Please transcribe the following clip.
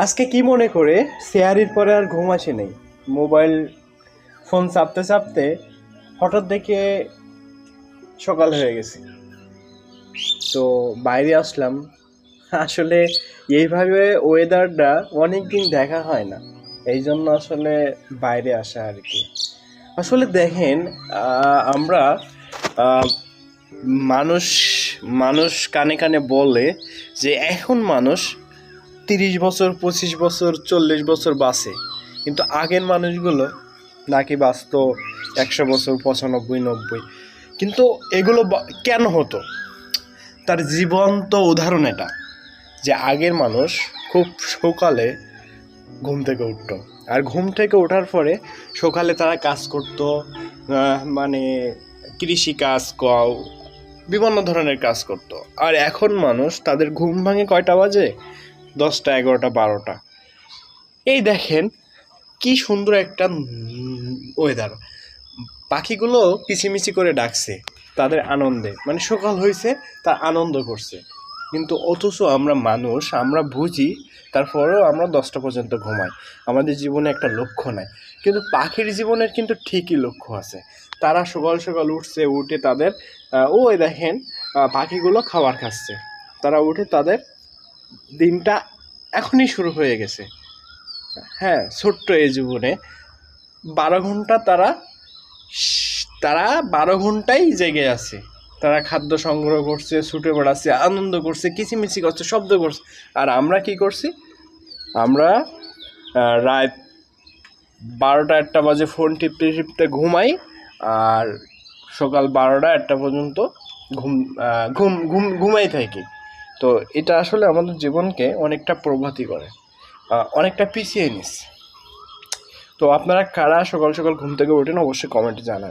আজকে কি মনে করে সেহারির পরে আর ঘুম আসে নাই। মোবাইল ফোন চাপতে চাপতে হঠাৎ দেখে সকাল হয়ে গেছে। তো বাইরে আসলাম। আসলে এইভাবে ওয়েদারটা অনেকদিন দেখা হয় না, এই জন্য আসলে বাইরে আসা আর কি। আসলে দেখেন, আমরা আহ, মানুষ মানুষ কানে কানে বলে যে এখন মানুষ 30 বছর, 25 বছর, 40 বছর বাঁচে, কিন্তু আগের মানুষগুলো নাকি বাঁচত 100 বছর, 95, 90। কিন্তু এগুলো কেন হতো? তার জীবন্ত উদাহরণ এটা, যে আগের মানুষ খুব সকালে ঘুম থেকে উঠতো, আর ঘুম থেকে ওঠার পরে সকালে তারা কাজ করতো, মানে কৃষি কাজ, বিভিন্ন ধরনের কাজ করতো। আর এখন মানুষ তাদের ঘুম ভাঙে কয়টা বাজে? 10টা, 11টা, 12টা। এই দেখেন কি সুন্দর একটা ওয়েদার, পাখিগুলো কিচিমিচি করে ডাকছে তাদের আনন্দে, মানে সকাল হয়েছে তার আনন্দ করছে। কিন্তু অথচ আমরা মানুষ, আমরা বুঝি, তারপরেও আমরা 10টা পর্যন্ত ঘুমাই। আমাদের জীবনে একটা লক্ষ্য নাই। কিন্তু পাখির জীবনের কিন্তু ঠিকই লক্ষ্য আছে। তারা সকাল সকাল উঠছে, উঠে তাদের ওই দেখেন পাখিগুলো খাবার খাচ্ছে। তারা উঠে তাদের দিনটা এখনই শুরু হয়ে গেছে। হ্যাঁ, ছোট্ট এই জীবনে 12 ঘন্টা তারা তারা 12 ঘন্টাই জেগে আছে। তারা খাদ্য সংগ্রহ করছে, ছুটে বেড়াচ্ছে, আনন্দ করছে, কিচিমিচি করছে, শব্দ করছে। আর আমরা কি করছি? আমরা রাত 12টা 1টা বাজে ফোন টিপতে টিপতে ঘুমাই, আর সকাল 12টা 1টা পর্যন্ত ঘুম ঘুম ঘুম ঘুমাই থাকি। তো এটা আসলে আমাদের জীবনকে অনেকটা প্রভাবিত করে, অনেকটা পিছিয়ে নিস। তো আপনারা কারা সকাল সকাল ঘুম থেকে ওঠেন অবশ্যই কমেন্টে জানান।